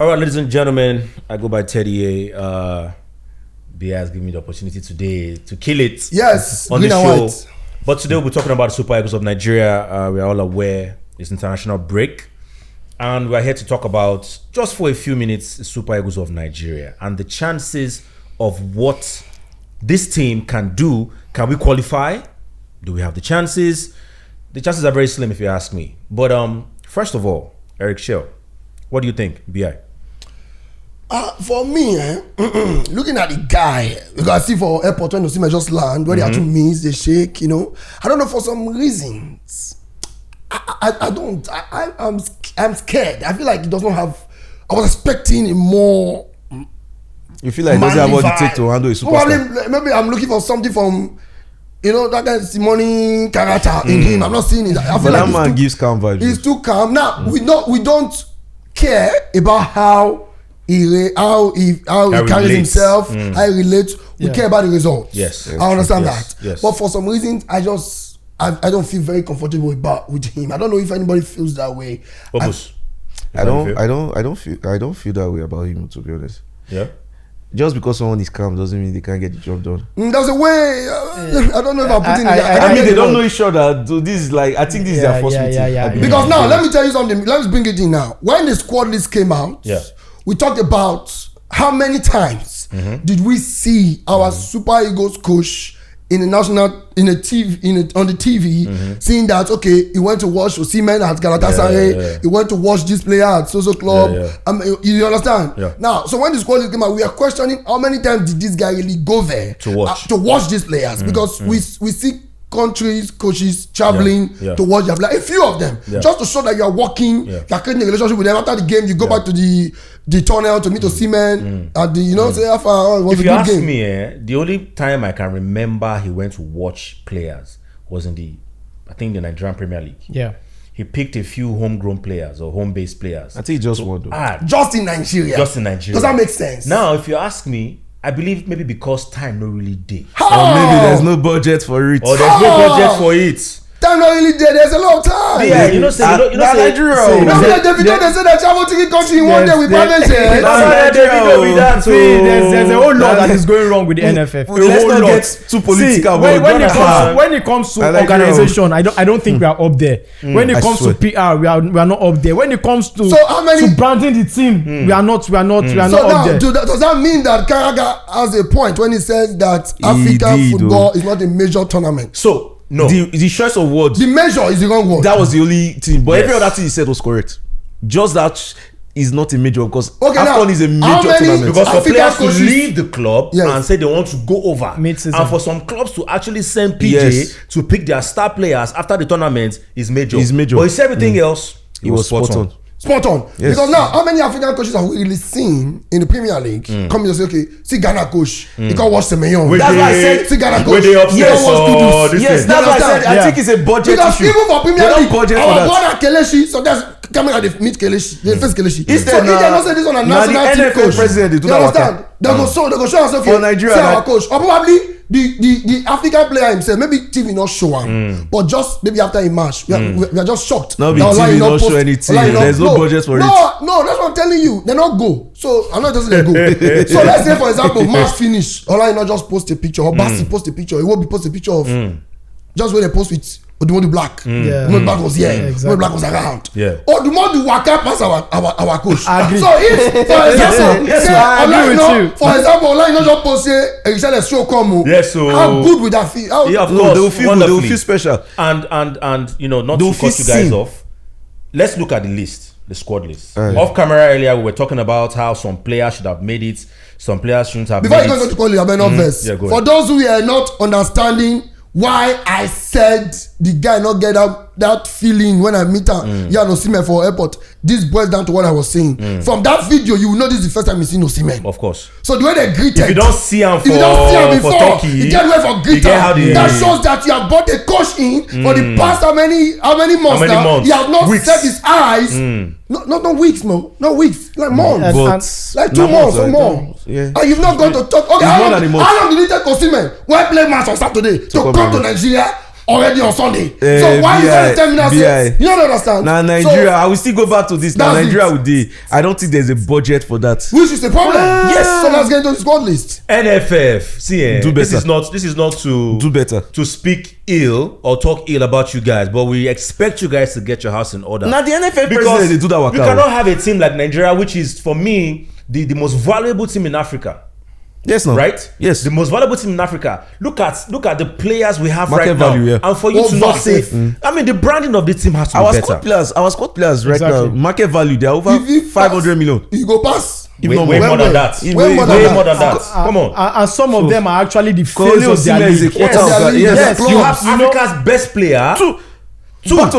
All right, ladies and gentlemen, I go by Teddy A. Bia has given me the opportunity today to kill it. Yes, on the show. White. But today we'll be talking about the Super Eagles of Nigeria. We are all aware it's international break, and we are here to talk about, just for a few minutes, the Super Eagles of Nigeria and the chances of what this team can do. Can we qualify? Do we have the chances? The chances are very slim, if you ask me. But first of all, Eric Chelle, what do you think, BI? For me, looking at the guy, because I see for airport when Osimhen just land, when they have to miss, they shake, I don't know, for some reasons. I'm scared. I feel like he does not have. I was expecting a more. You feel like he doesn't have what it takes to handle a superstar? Maybe I'm looking for something from, that guy Simone character in him. I'm not seeing it. I feel that man gives calm vibes. He's too calm. Now we don't care about how he carries himself, how he relates. We care about the results. Yes, I understand that. Yes. But for some reason, I don't feel very comfortable with him. I don't know if anybody feels that way. I don't feel that way about him, to be honest. Yeah. Just because someone is calm doesn't mean they can't get the job done. There's a way. I don't know if I'm putting it. I mean, they don't know each other. So this is like, I think this is their first meeting. Because now, let me tell you something. Let's bring it in now. When the squad list came out, we talked about how many times did we see our Super Eagles coach in the national, on the TV, seeing that, okay, he went to watch Osimhen at Galatasaray, he went to watch this player at Soso Club. You understand? Yeah. Now, so when the squad list came out, we are questioning how many times did this guy really go there to watch these players, because we see countries, coaches traveling to watch their players. A few of them, just to show that you are working, you are creating a relationship with them. After the game, you go back to the tunnel to meet Osimhen at the, say, how far was if a you good ask game. me, the only time I can remember he went to watch players was in the Nigerian Premier League. Yeah. He picked a few homegrown players or home-based players. I think just one. Just in Nigeria. Does that make sense? Now, if you ask me, I believe maybe because time not really day. Or maybe there's no budget for it. Or there's no budget for it. Time not really there. There's a lot of time. Yeah, Nigeria. They say that travel to the country in 1 day with private jet. There's a whole lot that is going wrong with the NFF. Let's not get too political. When it comes to organization, I don't think we are up there. When it comes to PR, we are not up there. When it comes to branding the team, we are not up there. Does that mean that Karaga has a point when he says that African football is not a major tournament? So no, the choice of words. The measure is the wrong word. That was the only thing, but every other thing he said was correct. Just that is not a major, because AFCON is a major tournament. Because for players to leave the club and say they want to go over, mid-season, and for some clubs to actually send PJ to pick their star players after the tournament is major. But he said everything else, he was spot on. Spot on. Yes. Because now, how many African coaches have we really seen in the Premier League come and say, okay, see Ghana coach, he can't watch Semenyo. That's why I said, see Ghana coach, he can't watch Kudus. Yes, that's why I said, I think it's a budget because issue. Even for Premier League, our brother Kelechi, so that's coming at the meet Kelechi, the first Kelechi. Instead, they don't say this on a national team coach. You understand? They go show us, okay, see our coach. Or probably the African player himself, maybe TV not show him, but just maybe after a match, we are just shocked. No, TV not show anything. There's no budget for it. No, that's what I'm telling you. They not go. So I'm not just let go. So let's say, for example, match finish. Online not just post a picture, or Basi post a picture. It won't be post a picture of just when they post with Odumodu Black. Odumodu Black was here. Odumodu Black was around. Odumodu Waka pass our coach. So if, for example, online not just post say show come. Yes, so how good would that feel? Of course, they will feel special. And not to cut you guys off. Let's look at the list, the squad list. Off camera earlier, we were talking about how some players should have made it, some players shouldn't have Before made it. Before you go to call it, I'm verse. For those who are not understanding why I said the guy not get that feeling when I meet him, Osimhen for airport. This boils down to what I was saying. From that video, you will know this is the first time you see Osimhen. Of course. So the way they greeted, if you don't see him for Turkey, you get way for greeter. That shows that you have brought the coach in for the past how many months now. He has not set his eyes. Not weeks, no, not weeks, like months, like 2 months or more. And you've not gone to talk. Okay, how long did it take Osimhen when play match on Saturday to come to Nigeria already on Sunday. So why you gonna tell me that? You don't understand. Now Nigeria, I will still go back to this. Now Nigeria would do. I don't think there's a budget for that. Which is the problem. Yes. So let's get into the squad list. NFF. See, do better. This is not to do better, to speak ill or talk ill about you guys, but we expect you guys to get your house in order. Now the NFF president, they do that work. You cannot have a team like Nigeria, which is for me the most valuable team in Africa. Yes, no. Right? Yes. The most valuable team in Africa. Look at the players we have market right value, now. Yeah. And for you to not say, I mean, the branding of the team has to be better. Our squad players right now, market value, they're over 500 million. You go pass. Way more than that. Way more than that. Come on. And some of them are actually the face of their league. Yes. You have Africa's best player. Two back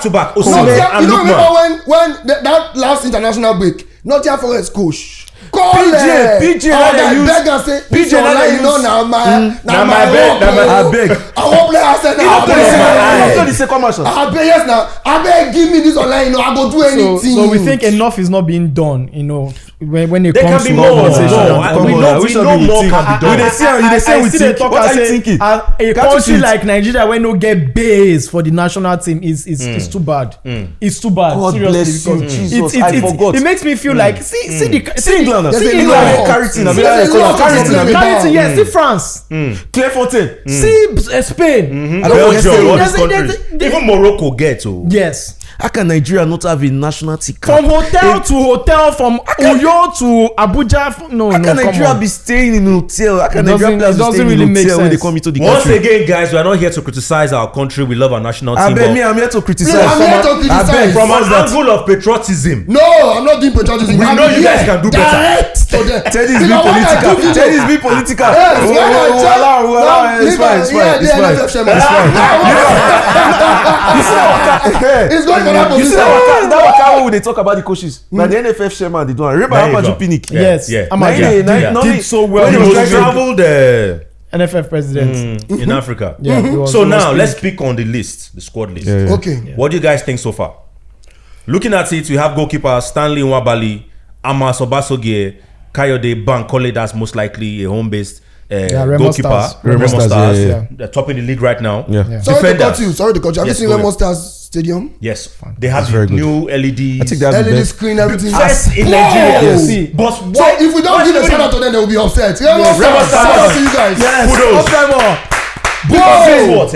to back. Osimhen and Lookman. You don't remember when that last international break, Nottingham Forest coach PJ beg and say PJ online na my abeg I wan play Arsenal after the second match abeg yes na abeg give me this online I go do anything. So we think enough is not being done, when it comes to conversation. We know more can be done. You say we think. What are you thinking? A country like Nigeria wey no get base for the national team is too bad. It's too bad. God bless you, Jesus. I forgot. It makes me feel like see England. See France. Clairefontaine. See Spain. Belgium, all these countries. Even Morocco get. Yes. How can Nigeria not have a national team? From hotel to hotel, from Uyo to Abuja. How can Nigeria be staying in a hotel? How can Nigeria players be staying in a hotel when they come into the country? Once again, guys, we are not here to criticize our country. We love our national team. I'm here to criticize. From an angle of patriotism. No, I'm not doing patriotism. We know you guys can do better. Teddy's be political. It's fine. It's going you see that waka wey they talk about the coaches. Now the NFF chairman they do. Remember Amaju Pinnick? Yes. Amaju did so well. He was traveled NFF president in Africa. So now let's pick on the list, the squad list. Okay. What do you guys think so far? Looking at it, we have goalkeeper Stanley Nwabali, Amos Obasogie, Kayode Bankole. That's most likely a home-based goalkeeper. Remo Stars. They're topping the league right now. Sorry to cut you. Have you seen Remo Stars Stadium? Yes, they have the new LED. I think that's LED screen, everything. First in Nigeria. Yes. But so if we don't give a shout out to them, they will be upset. Remo Stars, shout out to you guys. Because guess what?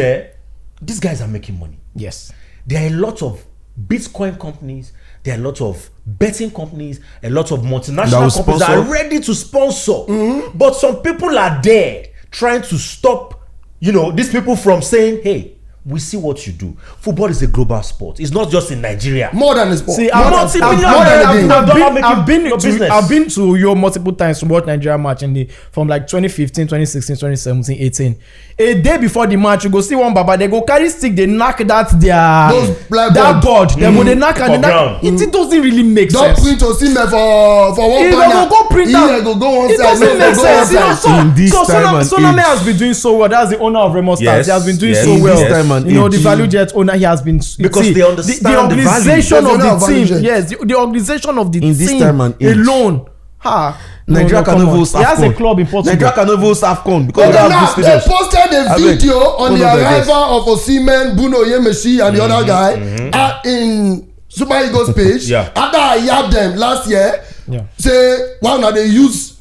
These guys are making money. Yes. There are a lot of Bitcoin companies. There are a lot of betting companies, a lot of multinational companies that are ready to sponsor. But some people are there trying to stop, these people from saying, hey, we see what you do. Football is a global sport. It's not just in Nigeria. More than a sport. See, I've been to your multiple times to watch Nigeria match from like 2015, 2016, 2017, 18. A day before the match, you go see one baba, they go carry stick, they knock that board. Then when they knock and it doesn't really make sense. Don't print Osimhen for one corner. Go print out. Go one it side. Doesn't make sense. So Soname has been doing so well. That's the owner of Remo Stars. He has been doing so well. The value jet owner, he has been because they understand the organization of the team. Yes, the organization of the team alone. Nigeria can never host AFCON. He has a club in Portugal. Nigeria can never host AFCON because they posted a video on the arrival of Osimhen, Bruno Yemesi, and the other guy in Super Eagles page. After I yabbed them last year, say now they use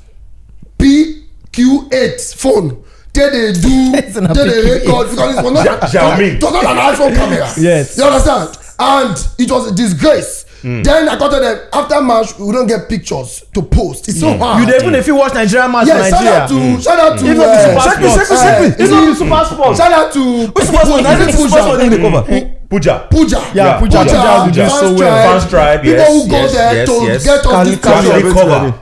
PQ8 phone. They record because it was not an iPhone camera. Yes. You understand? And it was a disgrace. Then I got to them after match, we don't get pictures to post. It's so hard. Even if you watch Nigerian match in Nigeria. Shout out to It's not the Super Sports. Shout out to Puja. Puja has been so well. Fans tribe. People who go there to get us this cover.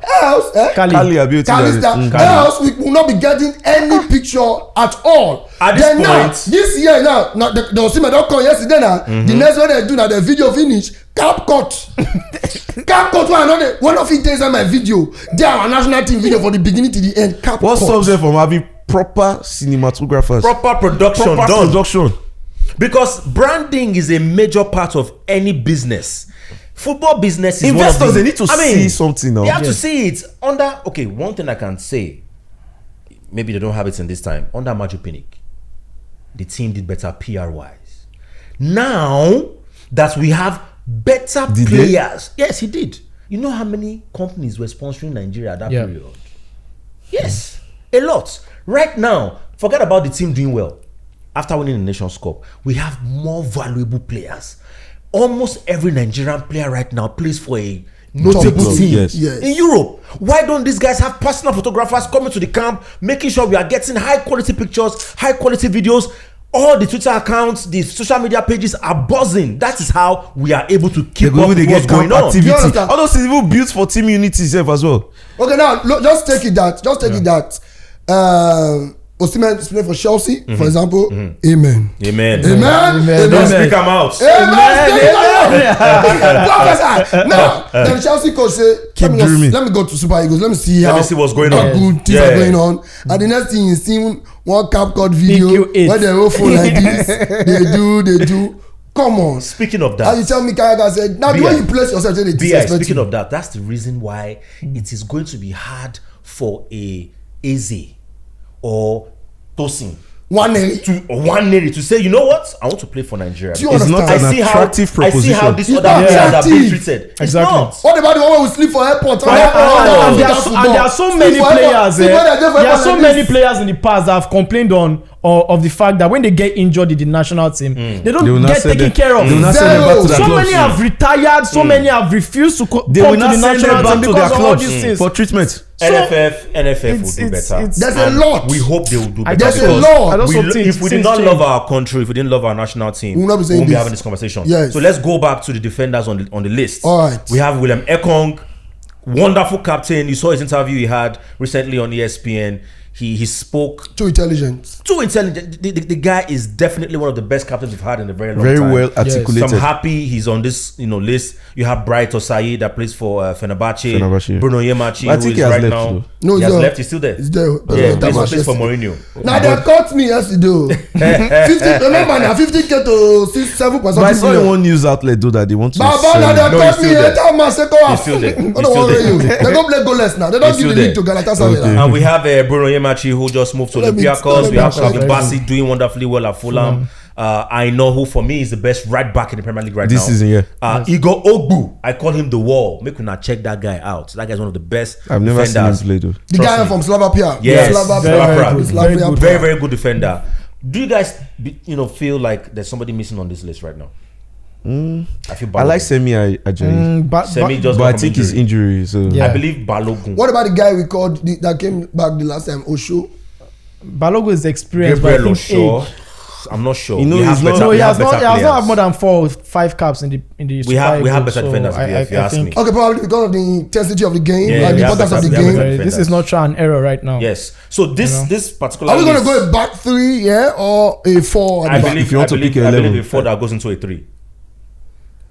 Else we will not be getting any picture at all. At this point, this year now the Osimhen don come yesterday now. The next one they do now the video finish. Cap cut one of it takes on my video. They are our national team video for the beginning to the end. What stops them from having proper cinematographers, proper production. Because branding is a major part of any business. Football business is investors. They need to see something now. They have to see it under. Okay, one thing I can say, maybe they don't have it in this time under Amaju Pinnick. the team did better PR wise. Now that we have better players, yes, he did. You know how many companies were sponsoring Nigeria at that period? Yes, a lot. Right now, forget about the team doing well. After winning the Nations Cup, we have more valuable players. Almost every Nigerian player right now plays for a notable team in Europe. Why don't these guys have personal photographers coming to the camp, making sure we are getting high quality pictures, high quality videos? All the Twitter accounts, the social media pages are buzzing. That is how we are able to keep up with what's going on. All those things even built for team unity itself as well. Okay, now just take it that. Osimhen is playing for Chelsea, for example. Amen. Amen. Don't speak them out. Amen. Now, then Chelsea coach say, let me go to Super Eagles. Let me see what's going on. Good things are going on. And the next thing you see one CapCut video where they all fall like this. They do. Come on. Speaking of that, and you tell me, Kayaga said, now the way you place yourself, speaking of that, that's the reason why it is going to be hard for a Eze or Tosin to say, you know what, I want to play for Nigeria. It's not an attractive proposition. I see how these other players are being treated. Exactly. What about the one who sleep for airport? And there are so many players. There are so many players in the past that have complained of the fact that when they get injured in the national team, they don't get taken care of. So many have retired. So many have refused to come to the national team because of all these things for treatment. NFF will do better. There's a lot. We hope they will do better. There's a lot. If we did not love our country, if we didn't love our national team, we won't be having this conversation. Yes. So let's go back to the defenders on the list. All right. We have William Ekong, wonderful captain. You saw his interview he had recently on ESPN. He spoke too intelligent. The guy is definitely one of the best captains we've had in a very long time. Very well articulated. So I'm happy he's on this list. You have Bright Osayi that plays for Fenerbahce. Bruno Yemachi, who is right now. No, he has left. He's still there. He's there. Yeah, he plays for Mourinho. Now they caught me yesterday. 50. Remember now, 50K to 7%. But I saw in one news outlet though that they want to. Baba, now they caught me. He's still there. I don't worry you. They don't play goalless now. They don't give the league to Galatasaray. And we have Bruno Yemachi who just moved to Olympiacos. We have Calvin Bassey doing wonderfully well at Fulham. I know who for me is the best right back in the Premier League this now. Season, yeah. Igor Ogbu. I call him the wall. Make una check that guy out. That guy's one of the best. I've never seen him play though. The guy from Slava Yes, Prague. Very good defender. Do you guys feel like there's somebody missing on this list right now? I feel Balogun. I like Semi Ajayi. Semi just but I think his injury. So I believe Balogun. What about the guy we called that came back the last time? Osho. Balogun is experienced, but I think I'm not sure. You know, he has not have more than 4 or 5 caps in the we have better defenders if you ask me. Okay, probably because of the intensity of the game, Yeah, like the importance of the game. This is not trial and error right now. Yes. So this particular Are we going to go a back 3, or a 4? I believe if you want to pick a 11. I believe a 4 that goes into a 3.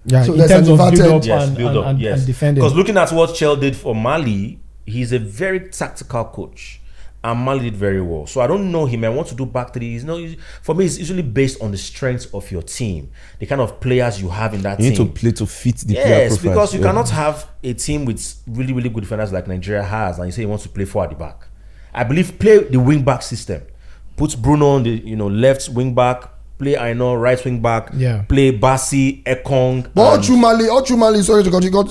Yeah, So in there's terms of advantage. build up and defending. Because looking at what Chelle did for Mali, he's a very tactical coach. And Mali did very well. So I don't know him. I want to do back 3. For me, it's usually based on the strength of your team, the kind of players you have in that team. You need to play to fit the player Yes, profile. because you cannot have a team with really, really good defenders like Nigeria has, and you say you want to play 4 at the back. I believe play the wing back system. Put Bruno on the left wing back. Play Aino right wing back. Yeah. Play Bassi, Ekong. But Ochumali, sorry to cut you. Got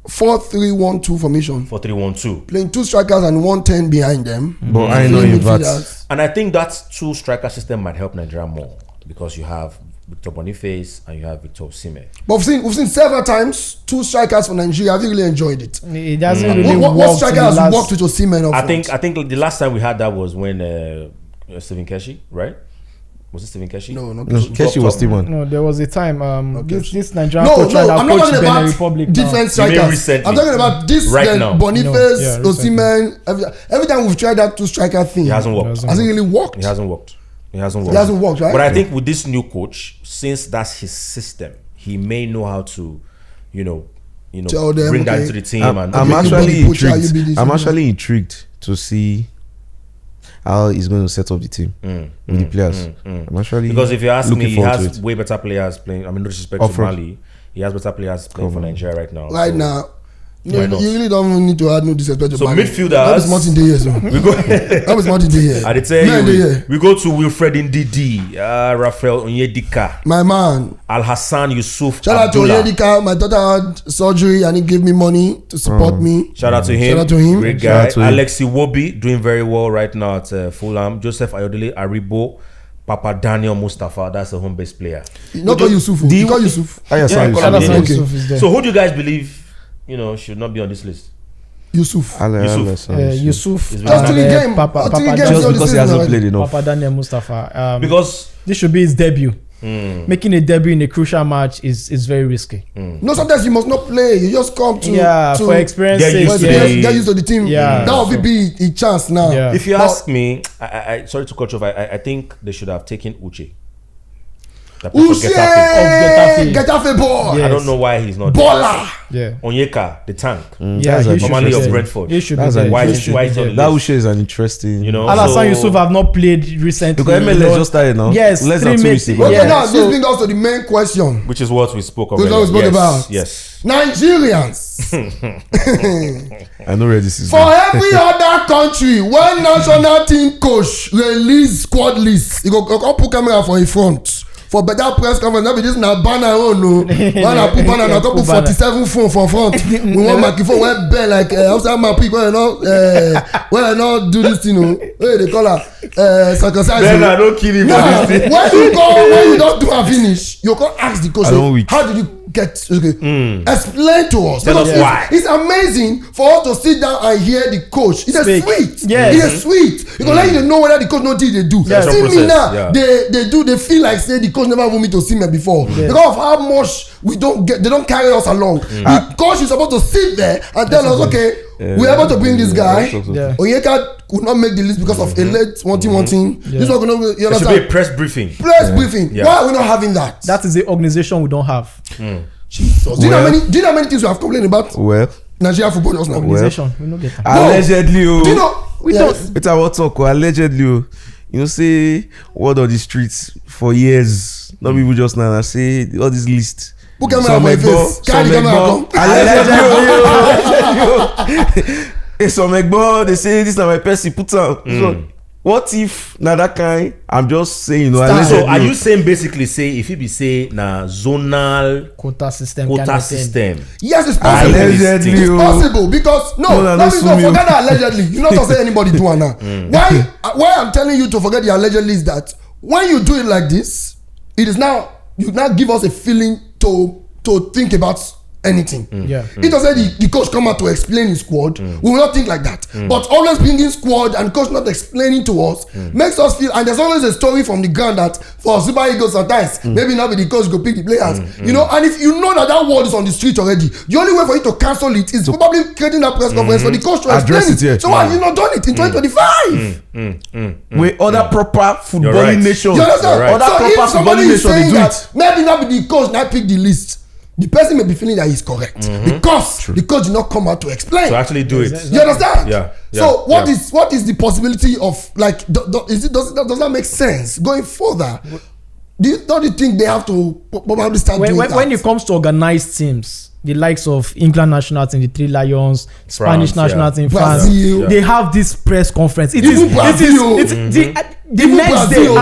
4-3-1-2 formation. 4-3-1-2. Playing 2 strikers and 110 behind them. But I know that. And I think that 2 striker system might help Nigeria more because you have Victor Boniface and you have Victor Osimhen. But we've seen several times 2 strikers for Nigeria. Have you really enjoyed it? It doesn't really What work. striker has worked with Osimhen? I think the last time we had that was when Stephen Keshi, right? Was it Stephen Keshi? No, not Keshi was still one. No, there was a time. This Nigerian No, coach that I'm not coached talking Benin about Republic. defense strikers. I'm talking about this right now. Boniface, Osimhen. Every time we've tried that 2 striker thing, it hasn't worked. Has it really worked? It hasn't worked. It hasn't worked, right? But I think with this new coach, since that's his system, he may know how to, Tell them, bring that into the team. I'm actually intrigued to see how he's going to set up the team with the players. I'm actually because if you ask me, he has it. way better players playing. I mean, no disrespect to Mali, he has better players playing for Nigeria right now. Now, You really don't need to add no disrespect to So Bani. midfielders. That was smart in the years. We go. That was smart in the years. I did tell you. We go to Wilfred Ndidi, Raphael Onyedika, My man. Al Hassan Yusuf. Shout out to Abdullah. Onyedika. My daughter had surgery and he gave me money to support me. Shout out to him. Shout out to him. Great Shout guy. out to him. Alexi Wobi doing very well right now at Fulham. Joseph Ayodele Aribo. Papa Daniel Mustafa. That's a home-based player. Not call Yusuf. You call Yusuf. Ayasan call him. Yusuf. Okay. Yusuf is there. So who do you guys believe, should not be on this list? Yusuf. Yusuf. Is Just to the game. Papa Just to the game. Just So because this he is hasn't already- played enough. Papa Daniel Mustafa. Because This should be his debut. Making a debut in a crucial match is very risky. No, sometimes you must not play. You just come to For experience Get sake. used for to experience, the- get used to the team. Yeah. That would be a chance now. Yeah. if you But- ask me, I sorry to cut you off. I think they should have taken Uche. That plays for Uche, Getafe. Getafe boy, Yeah. I don't know why he's not there. baller. Yeah. Onyeka, the tank. Yeah, he should Formerly be of there. Brentford. He should be That's there. Why He is should why be is on there. the That list? Ushe is an interesting. Alassane Yusuf have not played recently. Because MLS just started now. Yes, Less than 2 weeks ago. Okay, Yeah, now so- this brings us to the main question. Which is what we spoke of. Which is what we spoke about. Yes. Nigerians. I know where this is For going. every other country, when national team coach release squad list, you go put camera for in front. For better press conference, not be this na banner own no. Banner put banner, na couple 47 phone for front. We want microphone wey bend like outside my pick when I not do this thing no. Wey they call her circumcised. Don't kill him Now, when you don't do a finish, you can ask the coach, I don't weak. how did you get explain to us? Tell us Because why. it's amazing for us to sit down and hear the coach. It's a Speak. sweet. Yes. It's a sweet. You can let you know whether the coach know what they do. Yes. See me Process, now, yeah. they feel like say the coach never want me to see me before. Because of how much they don't carry us along. The coach is supposed to sit there and tell us, okay, we're able to bring this guy. Yeah. Onyeka could not make the list because of a late one thing. This one could not, you There should be a understand? press briefing. Press briefing. Yeah. Why are we not having that? That is the organization we don't have. Jesus. Do you know how many things we have complained about Well, Nigeria football just now? Organization. We don't get that. allegedly, Do you know? We Yes. It's our talk. Allegedly, say word on the streets for years. Not people just now. I say all this list. Put camera for your face. Carry the camera come. Allegedly, some egbo, they say this na my person. Put out. So, what if na that kind? I'm just saying, So allegedly. are you saying basically say if it be say na zonal Quota system. quota kind of thing. system? Yes, it's possible. Allegedly, It's possible because No, let me sue go me. forget that allegedly. You not to say anybody do it now. Why I'm telling you to forget the allegedly is that when you do it like this, it is now you now give us a feeling to think about anything. Yeah. It doesn't the coach come out to explain his squad. We will not think like that. But always bringing squad and coach not explaining to us makes us feel. And there's always a story from the ground that for Super Eagles sometimes maybe not be the coach go pick the players. You know, and if you know that word is on the street already, the only way for you to cancel it is probably creating that press conference for the coach to explain Address it, yeah. So why have you not done it in 2025? with other proper You're right. footballing nations. You understand? Right. Other So proper if somebody footballing is nations, they saying do that it. maybe not be the coach now pick the list, the person may be feeling that he's correct because the coach did not come out to explain. To actually do it. You understand? Yeah, So yeah, what is the possibility of like does that make sense going further? Don't you think they have to probably start doing that? When it comes to organized teams, the likes of England national team, the Three Lions, Spanish national yeah. team, Brazil. France, they have this press conference. Even Brazil. The Even next Brazil. day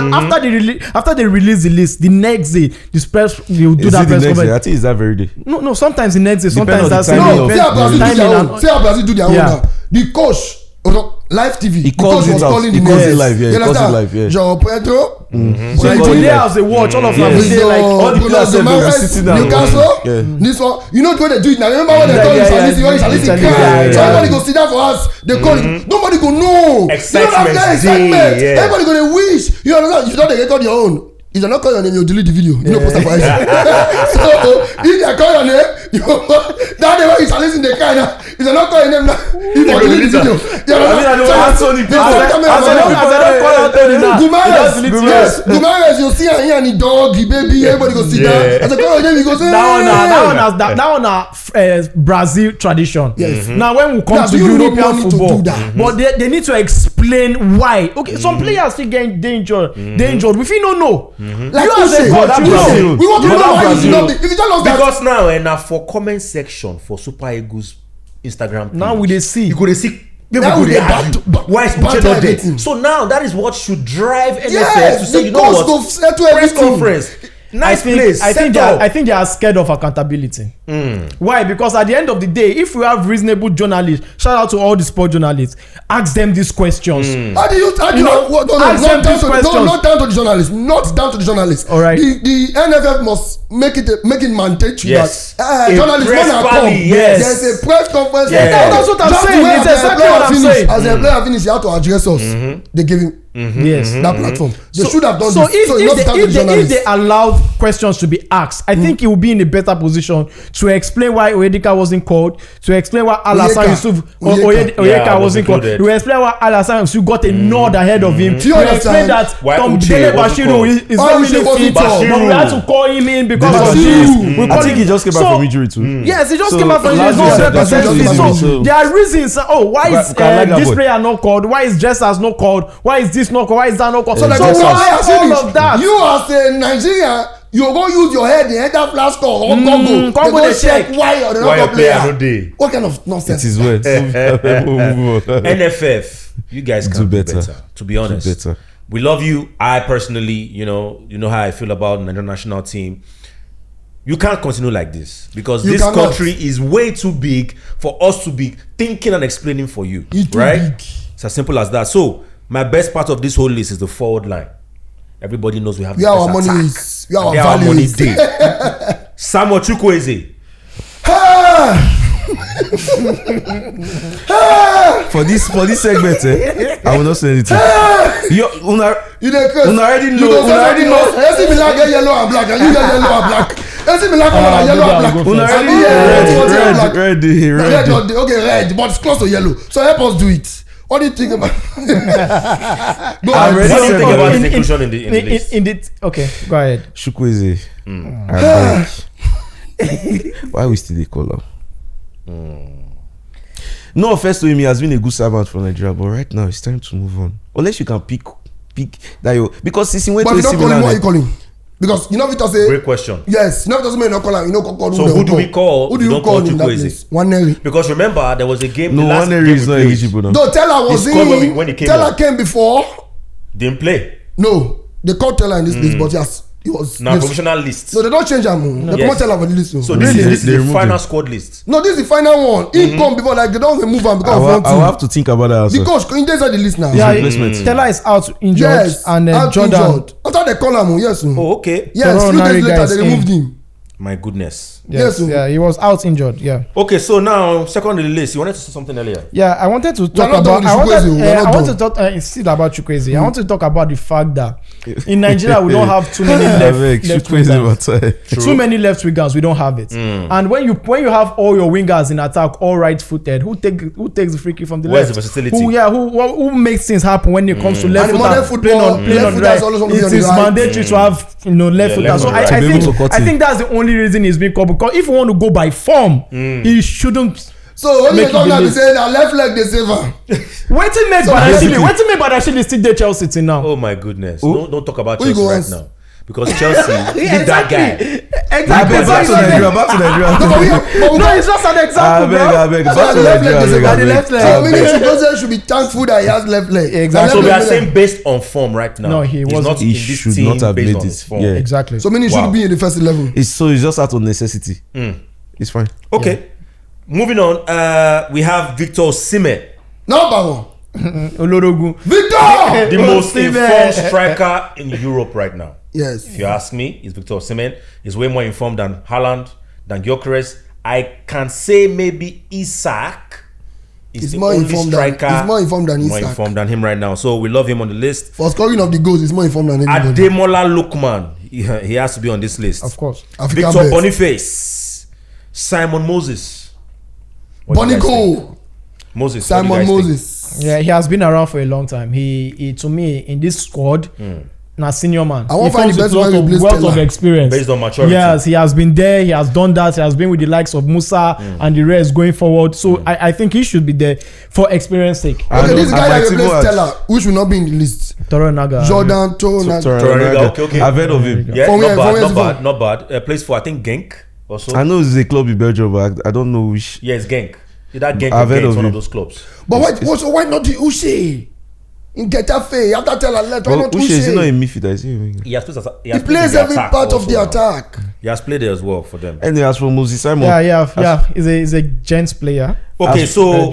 after they release the list, the next day the press will do Is that it the press next day? I conference. think it's that very day. No, sometimes the next day, Depend on sometimes the that's timing No, of- see how Brazil do timing their and- own. See how Brazil do their own Yeah. now. The coach, live TV. He the calls coach it was out. calling He the calls names. it live, yeah. You He calls it understand? live, yeah. João Pedro. So He calls it today live. as a watch, all of them will say like all the players say they were sitting down. Newcastle. Yeah. This one, you know the way they do it now. Remember when they Yeah, call yeah, it Salisi, yeah, when Salisi yeah, cry. yeah, So yeah. everybody go sit down for us. They call it. Nobody go know. Excitement You know that day, yeah. Everybody go they wish. You understand? You don't they record your own. If they not call your name, you delete the video. You know post for IG. So if they call your name, you that day when you Salisi in the car now. If they not call your name now, you for delete the video. You understand? Gumares, you see her here and the dog, the baby, everybody go sit down. As I call your name, you go say, that one na Brazil tradition. Yes. Now when we come Now, to do you need European money to football, do that? but they need to explain why. Okay, some players still get injured. We fit no know. like You you as a say, coach, you know. we want to But know that why you Brazil. should not be. If you tell us that, Because now, now for comment section for Super Eagles Instagram page. Now we dey see. You go dey see. Now we dey Why is Uche battle not there? everything. So now that is what should drive NFF to Yes, say, you know because what? to settle Press everything. conference. Nice place. I think set up. I think they are scared of accountability. Why? Because at the end of the day, if we have reasonable journalists, shout out to all the sport journalists, ask them these questions. How do you know, ask them these questions. not down to the journalists, not down to the journalists. All right. The NFF must make it mandatory Yes. that A journalists press when I rally, come, yes. there's a press conference. Yeah. That's what I'm Just the saying. way It's as the exactly player what I'm finish, saying. As the player finish, he had to address us. They gave him that platform. They should have done So this. So if not down to the they journalists. allowed questions to be asked, I think he will be in a better position to explain why Oyedika wasn't called, to explain why Alassane Yusuf Oyeka wasn't called, to explain why Alassane Yusuf got a nod ahead of him, Do you to understand? explain that Why Tom Uche Dele wasn't Bashiru called? is Why not Uche really wasn't fit, called? but we had to call him in because of Bashiru. this. We I call think him- he just came back So- from injury too. Yes, he just So, came out from injury. last He's year, not that's 100% what fit. he So was doing. there are reasons. Oh, why is Can I like that this boy? player not called? Why is Dressers not called? Why is this not called? Why is that not called? So like Just why as- finish? all of that. You as a Nigerian, you go use your head, the enter flash score or Congo. Congo They go dey check check. why you're the Why your not player player. no dey? What kind of nonsense? It is well. Move on. NFF, you guys can do better. To be honest, better. we love you. I personally, you know how I feel about the Nigerian national team. You can't continue like this because You this cannot. country is way too big for us to be thinking and explaining for you. It's too right? big. It's as simple as that. So my best part of this whole list is the forward line. Everybody knows we have the Where our best money attack. is. Where our Where our value money is. dey. Samuel Chukwueze. For this segment, I will not say anything. You dey craze. already know. You go Una already say know. AC Milan get yellow and black and you get yellow and black. AC Milan come on yellow and black. Una I already mean, red. red. Okay, red, but it's close to yellow. So help us do it. What do you think about? Go I'm ahead. ready. What do you think about In- his inclusion in the list? Okay, go ahead. Chukwueze. I beg. Why we still dey call am? No offense to him, he has been a good servant for Nigeria, but right now it's time to move on. Unless you can pick that you, because since he went But to if you AC don't call him, what you Milan, call him? Because you know Victor say Great question. yes. You know Victor say you not call him. You know call So who do we call? Who do We you don't call call in that Chukwueze. place? Waneri. Because remember, there was a game. no the last one game is we not played. eligible now. No, Teller was He scored in. when he came Teller on. came before. Didn't play. No, they called Teller in this list, but yes, he was. Now yes. provisional list. So they don't change him. They Yes. come Teller for the list. So Really? this They is the removed final him. squad list. No, this is the final one. He come before, like they don't remove him because of one I will have thing. to think about that also. Because in inside the list now. Yeah, replacement. Stella is out injured, Yes, and out Jordan. injured. After they call him, yes. Oh, okay. Yes, few Coronary days later guys they removed him. My goodness. Yes, Yes, yeah, he was out injured. Yeah, Okay, so now second on the list. You wanted to say something earlier. yeah. I wanted to talk not about. done with I wanted, Chukwueze, we are not I wanted to done. talk still about Chukwueze. I want to talk about the fact that in Nigeria we don't have too many left Chukwueze wingers. matter. Too many left wingers, we don't have it. And when you have all your wingers in attack, all right-footed, who takes the free kick from the Where's left? the versatility? Who makes things happen when it comes to left And foot modern and football, playing left on foot right? has always want to be It on the is right. mandatory to have left footer. left So and I right. To be able to think cut I in. think that's the only reason he's been called. Because if you want to go by form, he shouldn't. So when Make you come it now, they believe. say that left leg they save him. Wetin make Badashile still dey Chelsea till now? Oh my goodness. Who? Don't talk about Who you Chelsea go right ask? now. Because Chelsea need that guy. Exactly. Back to Nigeria. Back to Nigeria. No, it's just an example, bro. I beg. Back to left leg they save Nigeria. him. left leg. So meaning Chukwueze should be thankful that he has left leg. Exactly. So we are Left leg- saying based on form right now. No, he He's wasn't. not in He this should team not have based made on it. his form. Yeah. Exactly. So meaning he Wow. should be in the first 11. So it's just out of necessity. It's fine. Okay. Moving on, we have Victor Osimhen, Number one. Olorogun. Victor! the most Osimhen. informed striker in Europe right now. Yes. If you ask me, it's Victor Osimhen. He's way more informed than Haaland, than Gyökeres. I can say maybe Isaac is He's the more only informed than- striker. he's more informed than more Isaac. informed than him right now. So we love him on the list. For scoring of the goals, he's more informed than anybody. Ademola Lookman, he has to be on this list. Of course. African Victor best. Boniface, Simon Moses. What do you guys think? Bonico. Moses. what do you Simon guys think? Moses. Yeah, he has been around for a long time. He to me in this squad, na senior man. I won't He find the comes best with man wealth to of, replace wealth of Stella. experience. Based on maturity. Yes, he has been there. He has done that. He has been with the likes of Musa and the rest going forward. So I think he should be there for experience sake. Okay, this guy that might replaced even add- Stella, which will not be in the list. Toro Naga. Jordan Tornaga. Torreira, okay. I've heard of him. Yeah, From where- not from bad, where is not he bad, not bad. Plays for I think Genk also. I know it's a club in Belgium, but I don't know which. Yeah, it's Genk. That Genk I've heard against of one it. of those clubs. But why not the Uche? In Getafe, after Tella left, why Well, not Uche is not a Uche? midfielder, is he? He has played. He plays every part of the attack. He has played there as well for them. Anyway, as for Moses Simon, Yeah. He's a gents player. Okay, As- so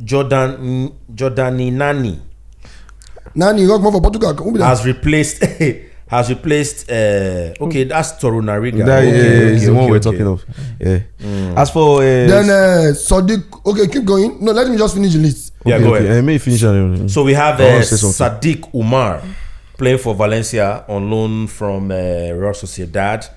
Jordani Nani Nani, rock more for Portugal. Who be that? has replaced. Okay, that's Torunariga. that Okay, is the one okay, we're okay. talking of. Yeah. As for Then Sadiq. Okay, keep going. No, let me just finish the list. Yeah, go ahead. May finish on So we have I wanna say something. Sadiq Umar playing for Valencia on loan from Real Sociedad.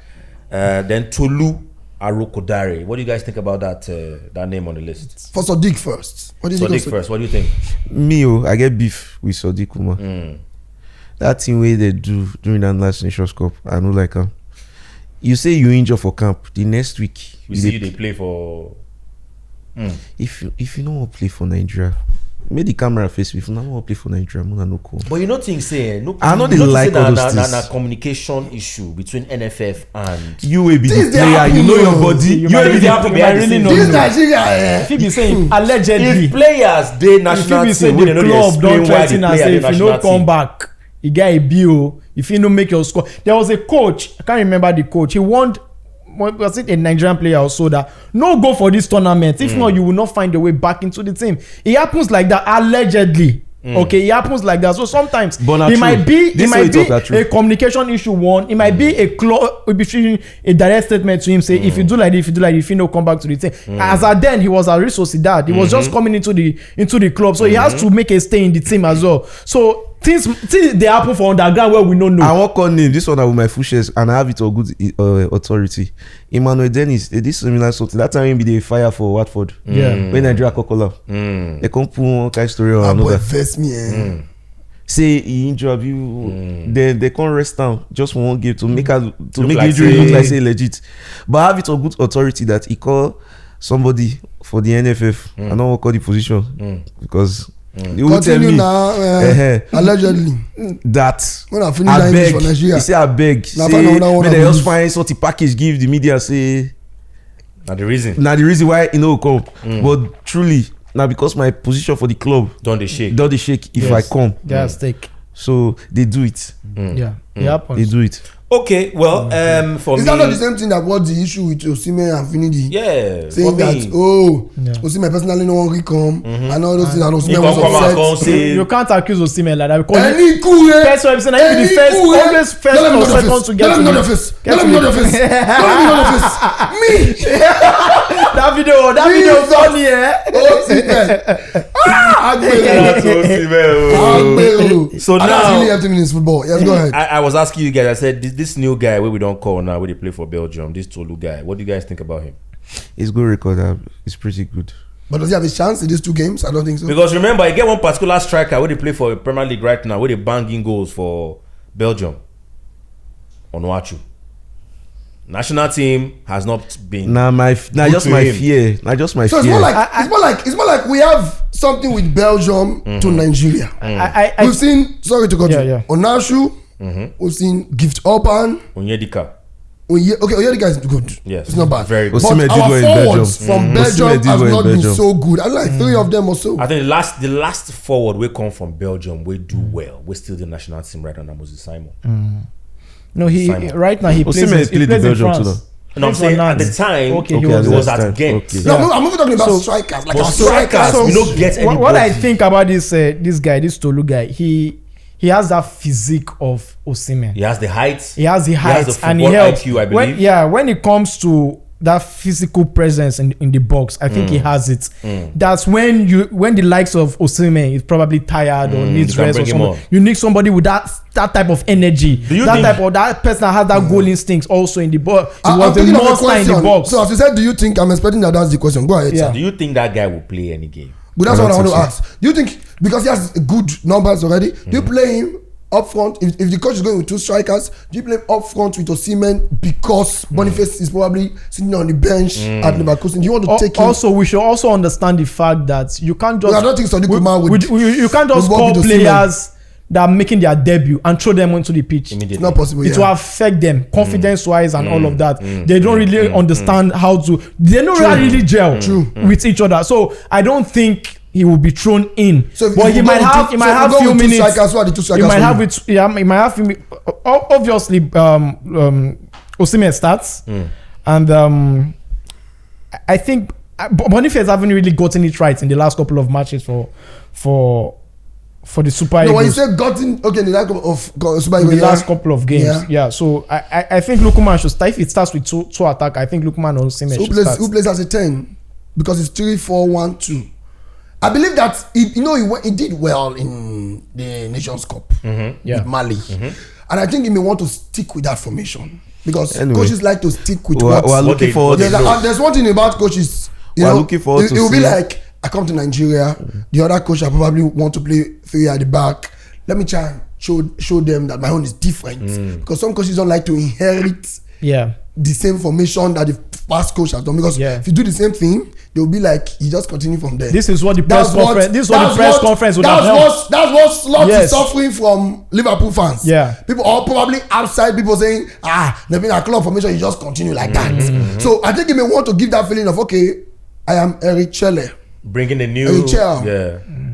Then Tolu Arokodare. What do you guys think about that name on the list? For Sadiq first. What do you think? Sadiq first. What do you think? me. I get beef with Sadiq Umar. That thing where they do during that last Nations Cup, I know like you say you injure for camp the next week. We see they play for. If you don't want to play for Nigeria, make the camera face me. If you don't want to play for Nigeria, I'm not no call. But you know things saying no. I know they you like say all na- those na- things. na communication issue between NFF and. You will be the Things they player. happen, You know your yo. body. You You might will be really the have to be behind the really scenes. know. This Nigeria, If he be saying allegedly, If players dey if national he be team, saying wey the they no dey club explain don why threa ten the am player say dey if you national no come team. back, you get a bill. If you no make your score, there was a coach. I can't remember the coach. He warned. Was it a Nigerian player or so that no go for this tournament? If not, you will not find a way back into the team. It happens like that allegedly. Okay, it happens like that. So sometimes But not it true. might be This way it's not true. a communication issue. One, it might be a direct statement to him say if you do like this, if you do like this, if you no come back to the team. As at then he was at Real Sociedad. He was just coming into the club, so he has to make a stay in the team as well. So things they happen for underground where we don't know. I won't call name. This one I with my full shares and I have it on good authority. Emmanuel Dennis, they did similar something. That time he be the fire for Watford. Yeah. When Nigeria Coca-Cola. They come put one kind of story on my boy another. first me. Say he injured you, then they can't rest down just for one game to make her to Look make like injury say- look like say legit. But I have it on good authority that he call somebody for the NFF. I don't want to call the position because they will tell Continue me now. Allegedly. that When I finish I that English beg. for Nigeria. He say I beg. Now Say find another one may I they will just use. find sort of package give the media say. Na the reason. Now the reason why you know come, but truly now because my position for the club Don dey shake. don't they shake if I come, They are stake. so they do it. Yeah, it happens. They do it. Okay, well, for Is me, that not the same thing that was the issue with Osimhen and Finidi? yeah, for Saying that, me, Osimhen personally no one will come, and all those things, and he Osimhen come was come out come upset. say You can't accuse Osimhen like that because Any cool, first one saying I be the first, always first or second to get Let to me know the the face. get Let to me know the- the face. Let me know the face. Me. that video funny Osimhen. That's Agbero. So And that's now- really helped him in his football. Yes, go ahead. I was asking you guys. I said this new guy where we don't call now, where they play for Belgium. This Tolu guy. What do you guys think about him? His goal record is pretty good. But does he have a chance in these two games? I don't think so. Because remember, I get one particular striker where they play for Premier League right now, where they banging goals for Belgium. Onuachu. National team has not been. Now Good just to my him. fear. Now just my So fear. it's more like we have something with Belgium to Nigeria. I We've seen, sorry to cut you, Yeah. Onashu, we've seen Gift Orban. Onyedika. Okay, Oyedika is good. Yes. It's not bad. Very good. But Osimhen did our well in forwards Belgium. from Osimhen Belgium did has well in not been Belgium. so good. I like three of them or so. I think the last forward we come from Belgium, we do well. We're still the national team right now, Moses Simon. no he Simon. right now he plays Osimhen in, played he in plays in Belgium too, France. though. And I'm Plays saying for at the Nantes. time, Okay, he he was was at at Ghent. okay. No, Yeah. I'm even talking about So- strikers. Like But our strikers, strikers. we don't get anybody. What I think about this guy, this Tolu guy, he has that physique of Osimhen. He has the height. He has the height the and he football helps. IQ, I believe. When it comes to that physical presence in the box, I think he has it. That's when the likes of Osimhen is probably tired or needs you can rest or bring him something. on. You need somebody with that type of energy. you That think- type of that person that has that goal instinct also in the box. He I'm was the thinking of a monster in the question. box. So as you said, do you think, I'm expecting that that's the question. Go ahead, Yeah. sir. Do you think that guy will play any game? But that's I what I don't want to think ask. Do you think, because he has good numbers already, do you play him up front? If the coach is going with two strikers, do you play him up front with Osimhen because Boniface is probably sitting on the bench at Leverkusen? Do you want to take him? Also, we should also understand the fact that you can't just. I don't think Sadiq Umar would you can't just work call with Osimhen. players that are making their debut and throw them onto the pitch. Immediately. It's not possible. It will affect them confidence-wise and all of that. They don't really understand how to. They don't really gel with each other. So I don't think he will be thrown in. So but he might have few minutes. Who are the two strikers? He might have it. Yeah, he might have. Obviously, Osimhen starts, and I think Boniface haven't really gotten it right in the last couple of matches for the Super Eagles. No, when you say gotten, okay, in the last couple of Super in Eagles, the last couple of games, yeah. So I think Lookman should start. If it starts with two attack, I think Lookman or Osimhen should start. Who plays as a 10? Because it's 3-4-1-2. I believe that he did well in the Nations Cup with Mali, and I think he may want to stick with that formation because coaches like to stick with we're looking forward. There's one thing about coaches. We're looking forward to it will be like, I come to Nigeria, the other coach I probably want to play 3 at the back. Let me try and show them that my own is different because some coaches don't like to inherit the same formation that the past coach has done because if you do the same thing, they'll be like, you just continue from there. This is what the press conference. This is what the press conference would have helped. That's what Slot is suffering from Liverpool fans. Yeah, people are probably outside. People saying, they've been a club formation. You just continue like that. So I think he may want to give that feeling of, okay, I am Eric Chelle. Bringing the new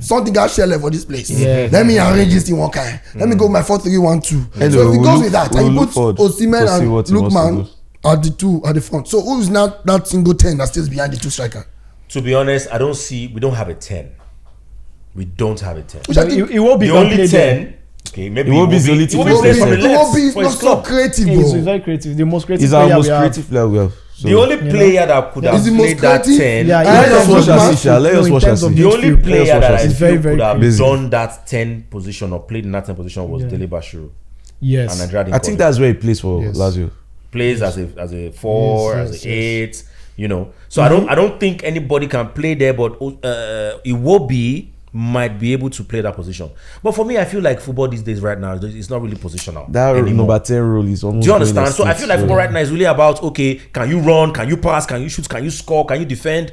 something got Chelle for this place. Let me arrange this in one kind. Let me go with my 4-3-1-2. So if he goes with that, and he puts Osimhen and Lookman at the front. So who is not that single 10 that stays behind the two striker? To be honest, we don't have a 10. We don't have a 10. It will be the only 10. Okay, maybe it will be the only 10. It will be not so creative, bro. He's very creative. The most creative. He's our most creative player we have. So, the only player that could have played that 10. Let us watch and see. The only player that I feel could have done that 10 position or played in that 10 position was Dele Bashiru. Yes. I think that's where he plays for Lazio. Plays as a 4, as a 8, So I don't think anybody can play there, but Iwobi might be able to play that position. But for me, I feel like football these days right now, it's not really positional. That number 10 role is almost. Do you understand? So I feel like football right now is really about, okay, can you run, can you pass, can you shoot, can you score, can you defend?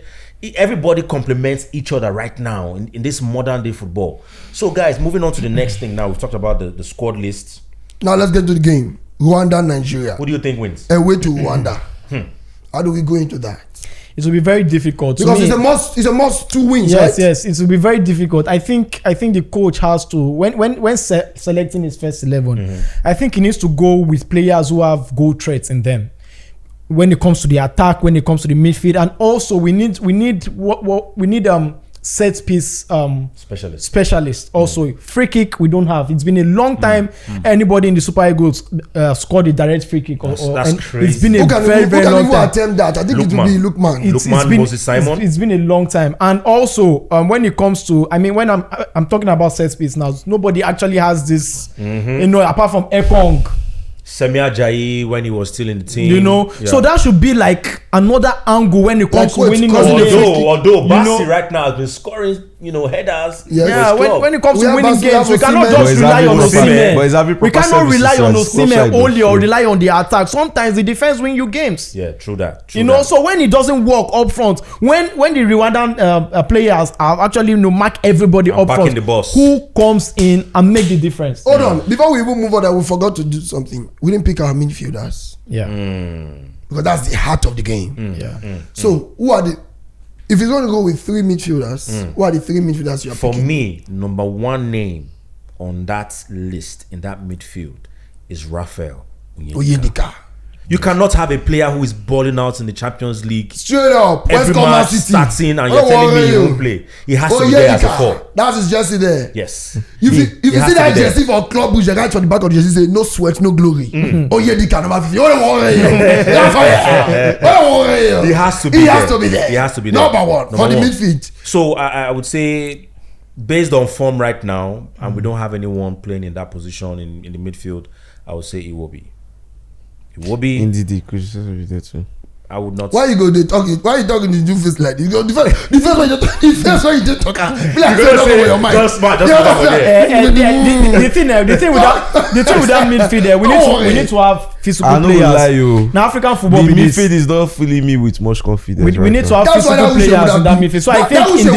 Everybody complements each other right now in this modern day football. So guys, moving on to the next thing now. We've talked about the squad list. Now let's get to the game. Rwanda, Nigeria. Who do you think wins? Away to Rwanda. How do we go into that? It will be very difficult because it's a must 2 wins. Yes, it will be very difficult. I think the coach has to when selecting his first 11. I think he needs to go with players who have goal threats in them. When it comes to the attack, when it comes to the midfield, and also we need set piece specialist. Also, free kick we don't have. It's been a long time. Anybody in the Super Eagles scored a direct free kick. That's crazy. It's been a very long time. Attempt that? I think it will be Lookman. Moses Simon. It's been a long time. And also, when it comes to, when I'm talking about set piece now, nobody actually has this. Apart from Ekong. Semia Ajayi when he was still in the team. So that should be like another angle when it comes to winning. Although Bassi right now has been scoring, headers. When it comes to winning games, we cannot just rely on Osimhen. We cannot rely on Osimhen only or rely on the attack. Sometimes the defense win you games. Yeah, true that. So when it doesn't work up front, when the Rwandan players are actually mark everybody up front, the boss. Who comes in and make the difference? Hold on, before we even move on, we forgot to do something. We didn't pick our midfielders. Because that's the heart of the game. So who are if you're going to go with 3 midfielders, who are the 3 midfielders you're picking? For me, number 1 name on that list in that midfield is Raphael Onyedika. You cannot have a player who is balling out in the Champions League. Straight up, every match starting and you're telling me he won't play. He has to be there as a 4. That's his jersey there. Yes. If you see that jersey for Club Brugge, the guy on the back of the jersey say no sweat, no glory. Onyedika number 50. He has to be there. He has to be there. Number 1 for the midfield. So I would say, based on form right now, and we don't have anyone playing in that position in the midfield, I would say Iwobi. Indeed, could you say there too? I would not. Why you go? Why you talking to do face like this? The first one you just talk. The thing with that midfield there, we need to have physical players. Now African football, the midfield is not filling me with much confidence. We need to have physical players in that midfield. So I think in the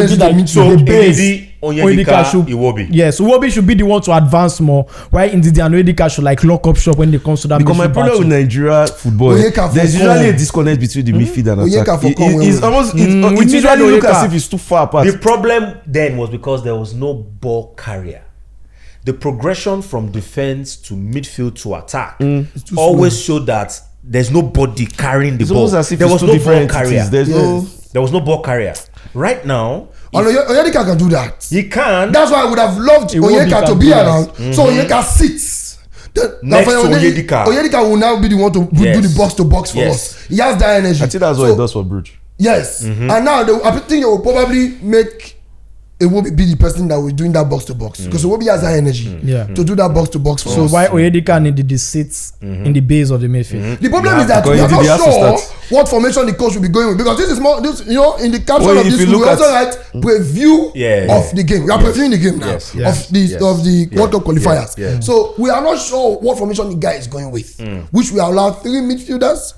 the Onyedika, Iwobi. Yes, Iwobi should be the one to advance more. While Ndidi and Onyedika should like lock up shop when it comes to that. Because my problem with Nigeria football, there's usually a disconnect between the midfield and attack. It's almost it usually look as if it's too far apart. The problem then was because there was no ball carrier. The progression from defense to midfield to attack always showed that there's nobody carrying the ball. There was no ball carrier. There was no ball carrier. Right now, Onyedika can do that. He can. That's why I would have loved Onyedika to be around. So Onyedika sits. Next to Onyedika. Onyedika will now be the one to do the box to box for us. He has that energy. I think that's what he does for Bruges. Yes. And now I think they will probably make Iwobi be the person that will doing that box to box because Iwobi has that energy to do that box to box for us. So why Onyedika and Ndidi sits in the base of the midfield? The problem is that we are not sure what formation the coach will be going with because this is more in the caption of this we also write preview of the game. We are previewing the game now of the World Cup qualifiers. So we are not sure what formation the guy is going with. Which we allow 3 midfielders.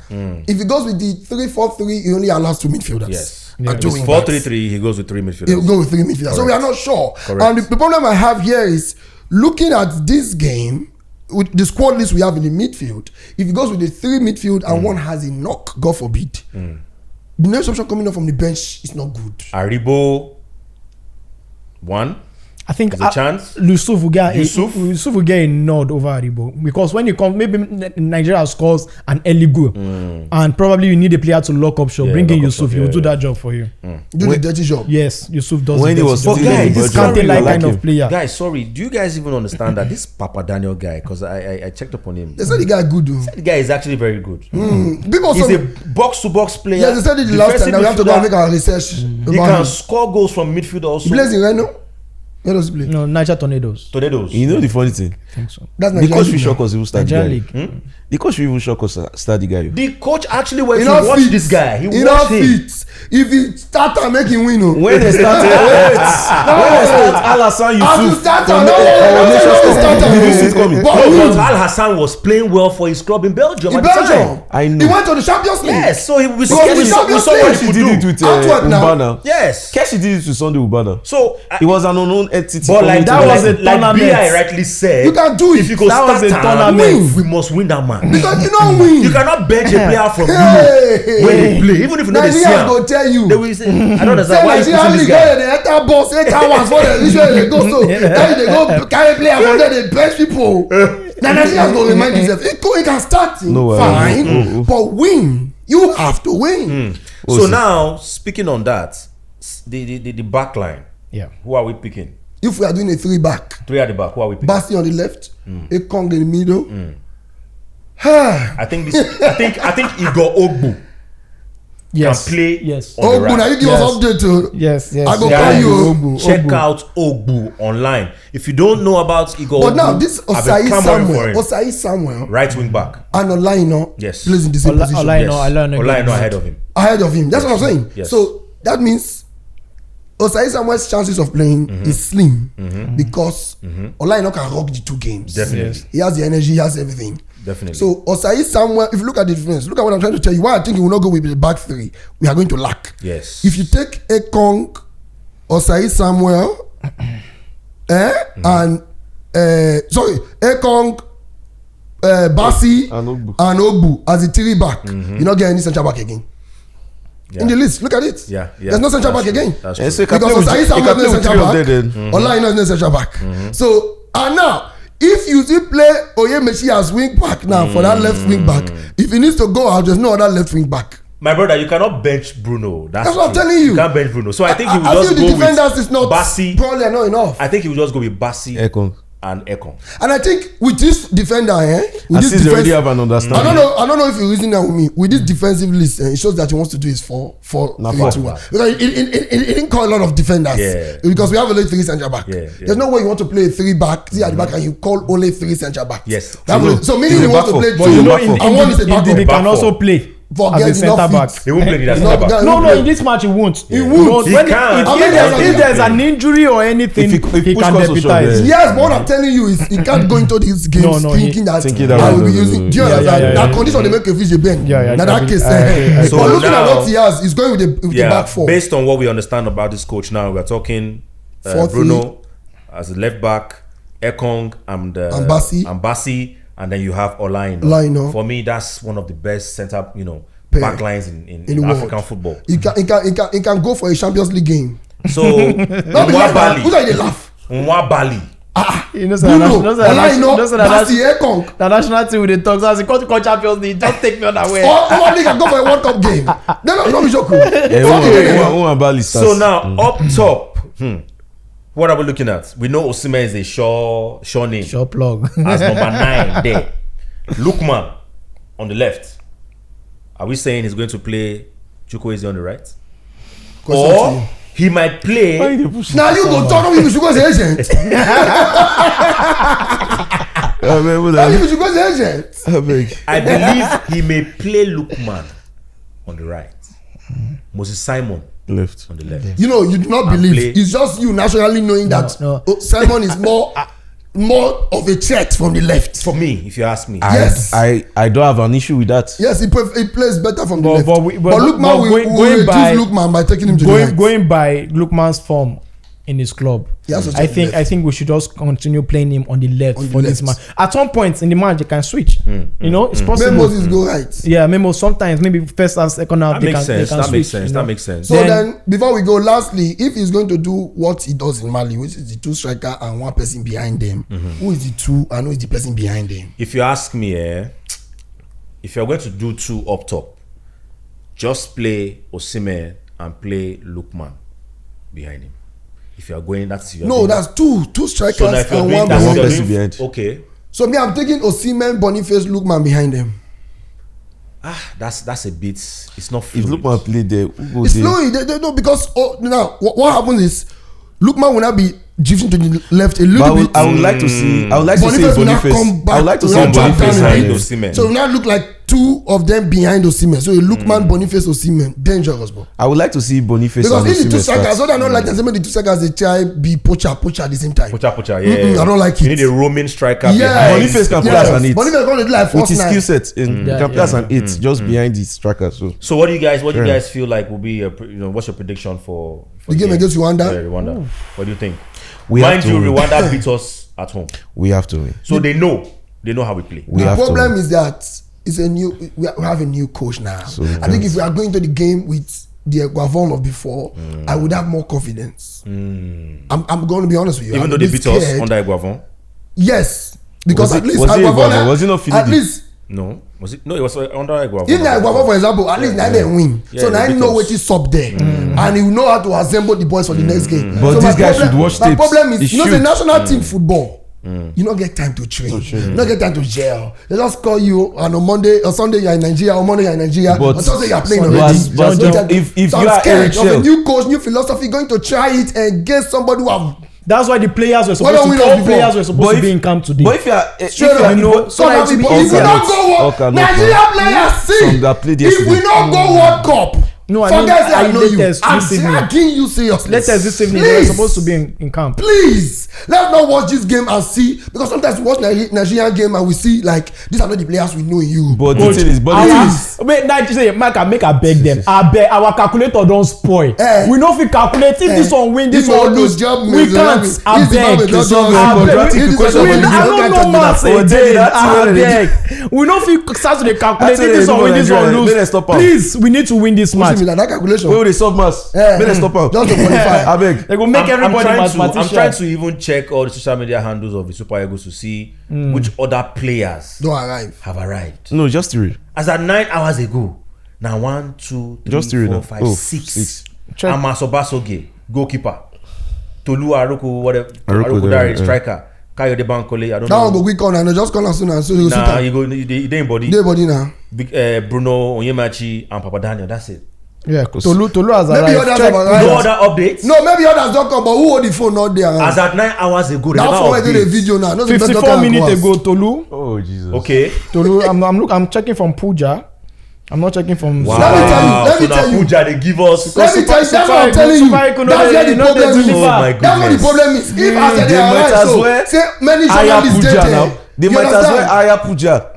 If he goes with the 3-4-3, he only allows 2 midfielders. Yes. It's 4-3-3. He goes with 3 midfielders. He'll go with 3 midfielders. Correct. So we are not sure. Correct. And the problem I have here is looking at this game with the squad list we have in the midfield. If he goes with the 3 midfield and one has a knock, God forbid, the next option coming up from the bench is not good. Aribo, 1. I think there's a chance. Yusuf will get a nod over Aribo because when you come, maybe Nigeria scores an early goal, and probably you need a player to lock up shop. Bring in Yusuf, he will do that job for you. Do the dirty job. Yes, Yusuf does. When the he was dirty job. This Kante-like kind of player. Guys, sorry, do you guys even understand that this Papa Daniel guy? Because I checked up on him. They said the guy good. The guy is actually very good. He's a box-to-box player. Yeah, they said it the last time. Now we have to go and make our research. He can score goals from midfield also. He plays in Reno. Where does he play? No, Niger Tornadoes. You know the funny thing? I think so. That's the coach will shock us. He will start the Nigeria guy. League. The coach will even shock us. Start the guy. The coach actually went to watch this guy. He watched him. If he start and make him win, when they started, Al Hassan Yusuf but Al Hassan was playing well for his club in Belgium. I know. He went to the Champions League. Yes, so we saw what he did it with Ubana. Yes, Keshi did it to Sunday Ubana. So it was an unknown entity. But like that was a tournament. Like B.I. rightly said, you can do it. If you go start and win, we must win that man. Because you don't win. You cannot bench a player from you when they play, even if you know they see him. Go tell you. They will say, I don't understand why you pushing this guy. They enter boss 8 hours for the usually they go so. Then they go carry player from there. They bench people. Now Nigerians go remind themselves. It can start fine, but win. You have to win. So now, speaking on that, the back line. Yeah. Who are we picking? If we are doing a 3-back, 3 at the back, who are we picking? Basti on the left, Ekong in the middle. I think Igor Ogbu can play. Yes. Ogbu, right. Now you give us update to. Yes. I go call you. Ogbu. Check out Ogbu online. If you don't know about Igor but Ogbu, now this Osai Samuel, right wing back, and Olaino, yes, plays in the same position. Olaino ahead of him. That's what I'm saying. Yes. So that means Osai Samuel's chances of playing is slim because Olaino can rock the 2 games. Definitely, he has the energy, he has everything. Definitely. So Osai Samuel, if you look at the difference, look at what I'm trying to tell you. Why I think he will not go with the back 3, we are going to lack. Yes. If you take Ekong, Osai Samuel, and Ekong, Basi and Ogbu as a 3-back, you not get any central back again. In the list, look at it. There's no central back again. That's true. Because Osai Samuel is no central back. Olaino is no central back. So and now, if you still play Oyemechi as wing back now for that left wing back, if he needs to go out, there's no other left wing back. My brother, you cannot bench Bruno. That's what I'm telling you. You can't bench Bruno. So I think he will just go with Basi. Probably not enough. I think he will just go with Basi and Ekong. And I think with this defender, with this defense, already have an understanding. I don't know if you're reasoning that with me. With this defensive list, it shows that he wants to do is 4-3-2-1. Because it didn't call a lot of defenders. Because we have only 3 centre back. There's no way you want to play a 3-back, 3 at the back, and you call only 3 centre backs. Yes. So meaning he wants to play 2. And one is a backup. He can also play as a centre back. He won't play the centre back. No, in this match he won't. He won't. He can. If there's an injury or anything, he can deputize. Yes, but what I'm telling you is he can't go into these games thinking that I will be using. Do you understand? That condition they make a fish bend. Now that case. But looking at what he has, he's going with the back 4. Based on what we understand about this coach now, we're talking Bruno as a left back, Ekong and Ambassi, and then you have Olaino. For me, that's one of the best center, back lines in African football. He can go for a Champions League game. So Nwabali. Who are they laugh? Nwabali. You know, the national team with the talks as he called Champions League. Just take me on that way. Or they can go for a World Cup game. No, be joking. So now up top, what are we looking at? We know Osimhen is a sure name. Sure plug. As number 9 there. Lookman on the left. Are we saying he's going to play Chukwueze on the right? Or he might play. Now you go turn on him Chukwueze agent. I believe he may play Lookman on the right. Moses Simon left on the left. You do not believe. It's just you naturally knowing that Simon is more of a threat from the left. For me, if you ask me. Yes. I don't have an issue with that. Yes, he plays better from the left. But Lookman will reduce Lookman by taking him to the right. Going by Lookman's form in his club, I think we should just continue playing him on the left this match. At some point in the match, they can switch. It's possible. Memos go right. Yeah, Memo sometimes maybe first half, second half. That makes sense. So then, before we go, lastly, if he's going to do what he does in Mali, which is the 2 striker and 1 person behind them, who is the 2 and who is the person behind them? If you ask me, if you're going to do 2 up top, just play Osimhen and play Lookman behind him. If you are going, that's two strikers and 1 behind. Okay. So me, I'm taking Osimhen, Boniface, Lookman behind them. That's a bit. It's not fluid. If Lookman played there, it's fluid. No, because now what happens is Lookman will not be drifting to the left a little bit. I would like to see Boniface. I would like to see Boniface behind Osimhen. So it will not look like 2 of them behind Osimhen. So Lookman, Boniface, Osimhen, dangerous, bro. I would like to see Boniface because if the 2 strikers, so they're not like the 2 strikers, they try be poacher at the same time. Poacher, yeah. I don't like it. You need a roaming striker. Yeah, Boniface can play as an 8. Boniface can play like with his skill set, can play as an 8 just behind the striker. So what do you guys feel like will be what's your prediction for the game against Rwanda? Yeah, Rwanda. What do you think? Mind you, Rwanda beat us at home. We have to win. So they know how we play. The problem is that we have a new coach now. So I think if we are going to the game with the Guavon of before, I would have more confidence. I'm going to be honest with you. Even though they beat us under Guavon? Yes. Because at least was it not Philippe? At least no. Was it? No, it was under Guavon. If Guavon, for example, at least now they win. So now I know what is up there. And he will know how to assemble the boys for the next game. But so these guys should watch tapes. My problem is, the national team football. You don't get time to train. You don't get time to gel. They just call you on a Monday or Sunday you're in Nigeria, or Monday you're in Nigeria, or Thursday you're playing already. But if you are Eric Chelle, of a new coach, new philosophy, going to try it and get somebody who have. That's why the players were supposed to be in camp today. But if you are, if we don't go World Nigeria players see. If we don't go World Cup. No, I mean, I know you. I'm tagging you seriously. Latest this evening, they're supposed to be in camp. Please, let's not watch this game and see, because sometimes we watch Nigerian game and we see like these are not the players we know in you. But the thing is, wait, Nigeria, make I beg them. I beg our calculator don't spoil. We know if we calculate if this one win, this one lose. We can't. I beg. I don't know what I say. I beg. We know if we start to calculate if this one win, this one lose. Please, we need to win this match. Like that calculation. Where will they stop mass? Make them stop out. Just to qualify. I beg. They go make everybody mathematician. I'm trying to even check all the social media handles of the Super Eagles to see which other players have arrived. No, just 3. As at 9 hours ago. Now 1, 2, 3, 4, 5, 6. Amaso Basoge, goalkeeper. Tolu Aroko, whatever. Aroko Dari, striker. Kayode Bankole, I don't know. That one go quick on and just call us soon and so you nah, you go. They in body. They body now. Bruno Onyemachi and Papa Daniel. That's it. Yeah, Tolu has arrived. Maybe others have arrived. No other updates. No, maybe others don't come, but who hold the phone not there? As at 9 hours ago, that's why I did a video now. 54 minutes ago, Tolu. Oh Jesus. Okay. Tolu, I'm checking from Puja. I'm not checking from. Wow. Let me tell you. Puja, they give us. Let me tell you. That's what I'm telling you. That's where the problem is. Oh my goodness. That's what the problem is. If as they arrive, so say many journalists now. They might as well hire Puja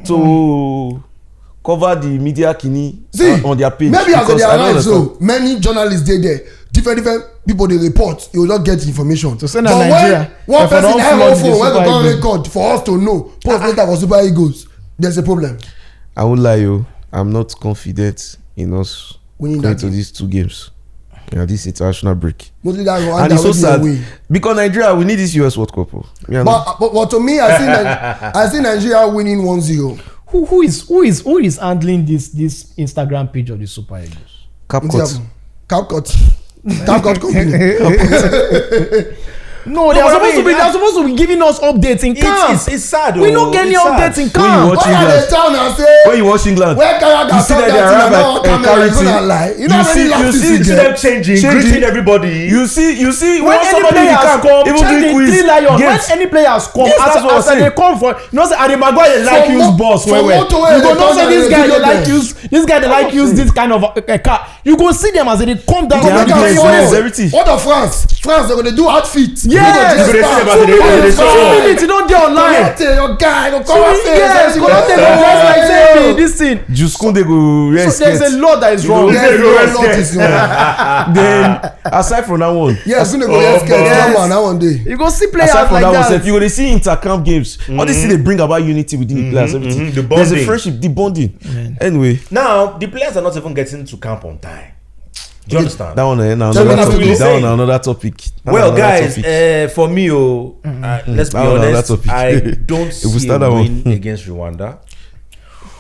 to cover the media kini on their page. Maybe as they arrive, so many journalists dey there. Different people they report. You will not get information. So send Nigeria. One person have one phone when they don't record for us to know. Post later for Super Eagles. There's a problem. I won't lie you. I'm not confident in us going to these 2 games. Yeah, this international break. Mostly that Rwanda and it's so sad because Nigeria we need this US World Cup. But to me, I see Nigeria winning 1-0. Who is handling this Instagram page of the Super Eagles? CapCut company. No, they're supposed to be giving us updates in camp. It's sad. We don't get any updates in camp. When you watch England, you see that they arrive at Carrington. You see them changing, greeting everybody. You see when any players come, even doing quiz. When any players come, after they come for, you know, say Adi Maguire they like use boss well. You go know say this guy they like use this kind of a car. You go see them as they come down. What of France they gonna do outfit. Yes, 2 minutes you don't get online. Your guy go come yes, this thing. Juskunde go rest. So there's a lot that is wrong. Then aside from that one, yes, go rest. That one day. You go see players aside from like that that. one, you go dey see intercamp games. All this thing they bring about unity within the players, everything. The There's a friendship, the bonding. Anyway, now the players are not even getting to camp on time. Do you understand? That one another topic. Well, guys, for me, let's be honest. I don't see a win against Rwanda.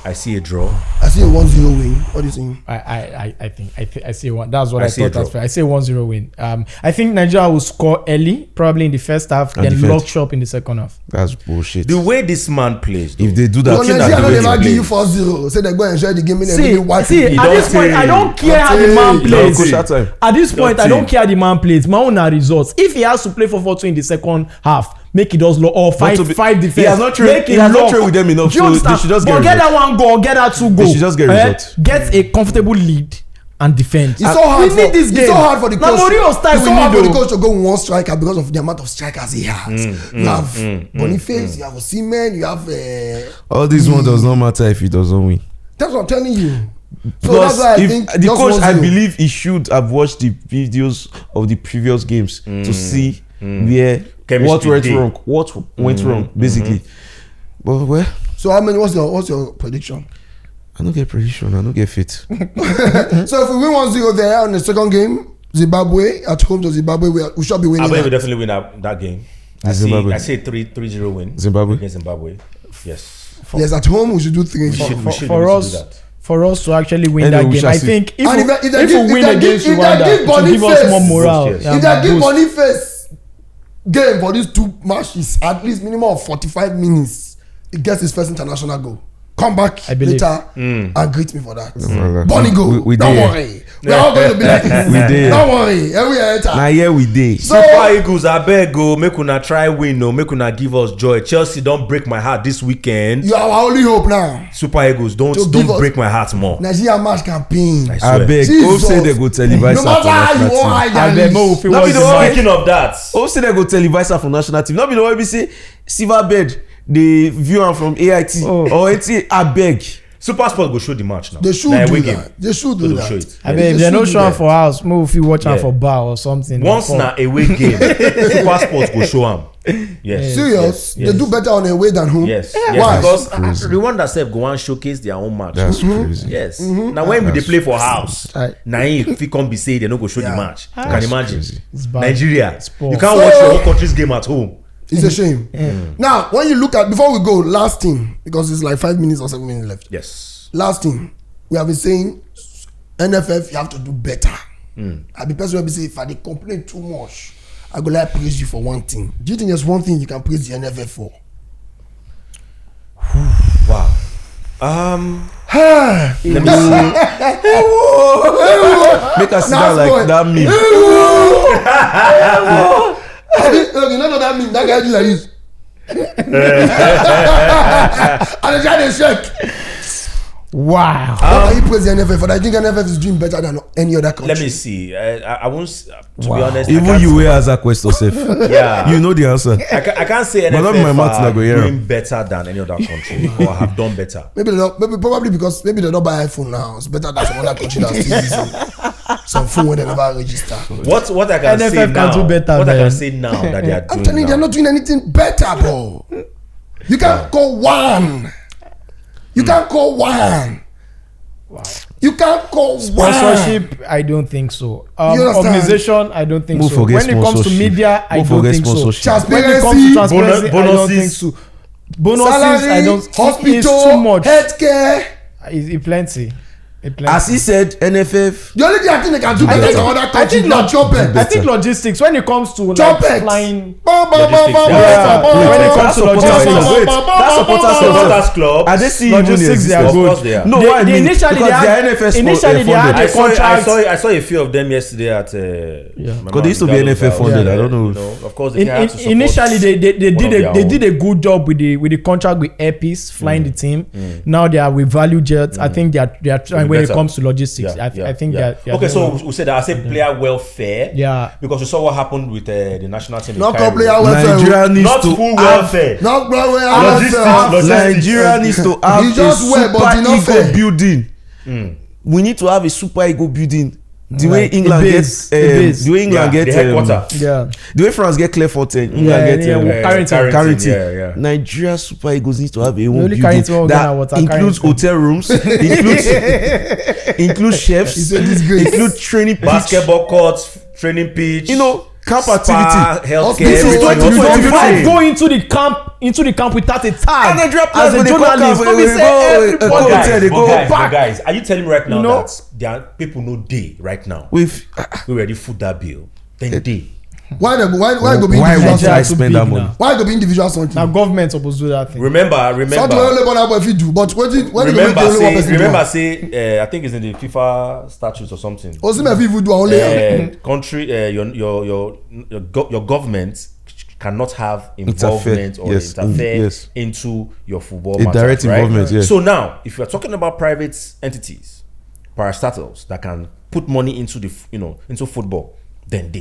I see a draw. I see a 1-0 win. What do you think? I think I see one. That's what I thought. That's fair. I say 1-0 win. I think Nigeria will score early, probably in the first half, then lock shop in the second half. That's bullshit. The way this man plays, if they do that, Nigeria don't ever give you 4-0. Say they go enjoy the game. See, at this point, I don't care how the man plays. At this point, I don't care how the man plays. My own are results. If he has to play for 4-2 in the second half, make it does low or five defense. He has not trained with them enough, so they should just get that 1 goal, get that 2 goals. They should just get results. Get a comfortable lead and defend. It's so hard. We need this game. It's so hard for the coach. It's so hard for the coach to go with 1 striker because of the amount of strikers he has. You have Boniface, you have Osimhen, you have. All this one does not matter if he doesn't win. That's what I'm telling you. So plus, that's why I think the coach, I believe he should have watched the videos of the previous games to see where what went wrong, basically. But well, so how many? What's your prediction? I don't get prediction. I don't get fit. So if we win 1-0 there on the second game, Zimbabwe at home to Zimbabwe, we should be winning. I believe we definitely win that game. I say 3-0 win. Zimbabwe against Zimbabwe. Yes. Yes, at home we should do 3. For us to actually win that game, I think if we win against Rwanda, to give us more morale. If they give Boniface game for these 2 matches, at least minimum of 45 minutes, he gets his first international goal. Come back later and greet me for that. Bonnie go. Don't worry. We're all going to be like this. Don't worry. Every enter. Now here we dey. Super Eagles, I beg go. Make una try win. No, make una give us joy. Chelsea, don't break my heart this weekend. You are our only hope now. Super Eagles, don't break my heart more. Nigeria match campaign. I beg. Hope say they go televise no matter how you want hide and speaking of that, hope say they go televise for national team. Not be the way we say silver bed. They view am from AIT or AT. I beg. Super Sport go show the match now. They should do that. They should do that. I mean, if they're not showing for house, maybe if you watch am for bar or something. Once na away game, Super Sport go show am. Yes. Serious? Yes. They do better on away than home. Yes. Why? Because Rwanda self go and showcase their own match. That's crazy. Yes. Now when we dey play for house, na if we come be say they no go show the match. You can imagine. Nigeria, you can't watch your own country's game at home. It's a shame. Now, when you look at, before we go, last thing, because it's like 5 minutes or 7 minutes left. Yes. Last thing, we have been saying, NFF, you have to do better. I be person will be saying, if I dey complain too much, I go like praise you for one thing. Do you think there's one thing you can praise the NFF for? Wow. Let me make us sit down like that meme. You know that meme, that guy do like this. And the guy dey shake. Wow. What are you praising the NFF for? I think NFF is doing better than any other country. Let me see. I won't. To be honest, Even you will ask that question yourself. Yeah. You know the answer. I can't say But not NFF my mouth are not go hear 'em. doing better than any other country or have done better. Maybe they don't, probably because maybe they don't buy iPhone now. It's better than some other country that still use some phone when they never register. What I can NFF say can now, do better what I than- can say now that they are doing I'm telling you, they're now. not doing anything better, bro. You can't call one. You can't call one. Wow. You can't call one. Sponsorship, I don't think so. You understand? Organization, I don't think Move so. forget When it comes to sponsorship. media, I Move don't forget think so. sponsorship. When it comes to transparency, I don't Bonuses. think so. Bonuses, Salary, I don't. hospital, It's too much. healthcare. It's plenty. It's plenty. As he said, NFF. The only thing I think they can do better than other I countries think is chop it. I think logistics. When it comes to like Chop it. flying, Logistics, yeah. When it comes to logistics, Wait, that's supporters club. Supporters club. I didn't see even Logistics, they are Of exist. course they are. No, They- why I they mean, initially because they had- their NFS initially they had funded. a contract. I saw a few of them yesterday at. Because they used to be NFF funded. I don't know. You know, of course, they had to support Initially, they one of their they own. did a good job with the contract with Airpeace flying the team. Now they are with Value Jets. I think they are trying when it better. comes to logistics. I think yeah. they are Okay, doing so we said that I said player welfare. Yeah. Because we saw what happened with the national team. in Not Cairo. called player welfare. Nigeria needs Not to full have. welfare. Not player Logistics, welfare. logistics. Nigeria needs to have He a just went, but super he not ego fair. building. We need to have a super ego building. The way Like, England a gets, base, a base. the way England Yeah, gets, the headquarter. Yeah. the way France get Clairefontaine, England Yeah, get yeah, Carrington. Carrington. Yeah. Nigeria super egos needs to have a own only building Carrington will get our water, that includes Carrington. hotel rooms, includes chefs, It's a disgrace. includes training pitch, Basketball courts, training pitch. you know, camp spa, activity. healthcare. This is everything. 2025. You don't go into the camp without a tag. And Nigeria As players a when they come journalist, camp, no be they say go, everybody- go hotel, they go but back. guys, are you telling me right now You know? that there are people no day right now? With We already foot that bill. Then day. Why go be why individual would I something? spend that money? Why go be individual something? Now government supposed to do that thing. Something when Remember, only one boy fit do, but when you go make the only one person do. remember, say, I think it's in the FIFA statutes or something. Osimhen fit even do only. Country, your government cannot have involvement or yes, interfere yes. into your football A matters, direct right? involvement, yes. So now, if you are talking about private entities, parastatals that can put money into into football, then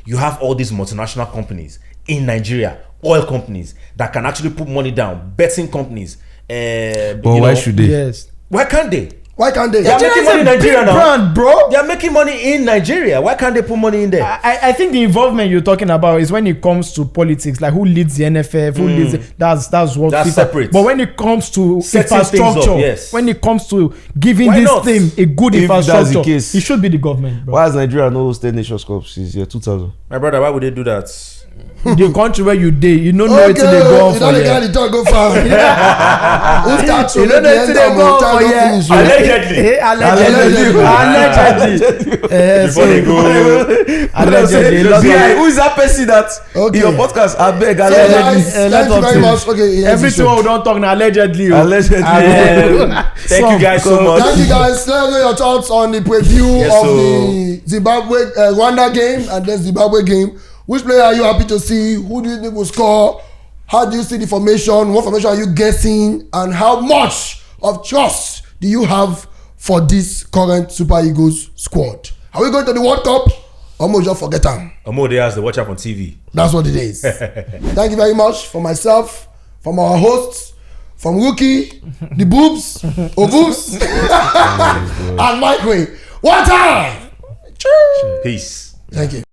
you have all these multinational companies in Nigeria, oil companies that can actually put money down, betting companies. But why should they? Yes. Why can't they? Why can't they? They are making money in Nigeria now. Brand, bro. They are making money in Nigeria. Why can't they put money in there? I think the involvement you're talking about is when it comes to politics, like who leads the NFF, who leads it, that's what That's FIFA. separate. But when it comes to Setting things infrastructure, up, yes. when it comes to giving Why this not? thing a good If that's the infrastructure, case, it should be the government, bro. Why has Nigeria no hosted Nations Cup since year 2000? My brother, why would they do that? The country where you dey, you don't know Okay, wetin dey go on you for don't here. get the talk go far. Who start to You don't know the wetin end dey of go on time for don't here. finish. Allegedly. Allegedly. Before they go. Allegedly. Who is that person that Okay. in your podcast? I beg, So allegedly. guys, let thank you us very see. much. Okay, yes, Everything sure. we don't talk na allegedly. o. Allegedly. Thank you guys so much. Thank you guys. Let us know your thoughts on the preview Yes, of so- the Zimbabwe Rwanda game and then Zimbabwe game. Which player are you happy to see? Who do you think will score? How do you see the formation? What formation are you guessing? And how much of trust do you have for this current Super Eagles squad? Are we going to the World Cup? Or more just forget them? Omo, they has the watch up on TV. That's what it is. Thank you very much for myself, from our hosts, from Rookie, the Boobs, Oboobs, and Mike Way. One time! Peace. Thank you.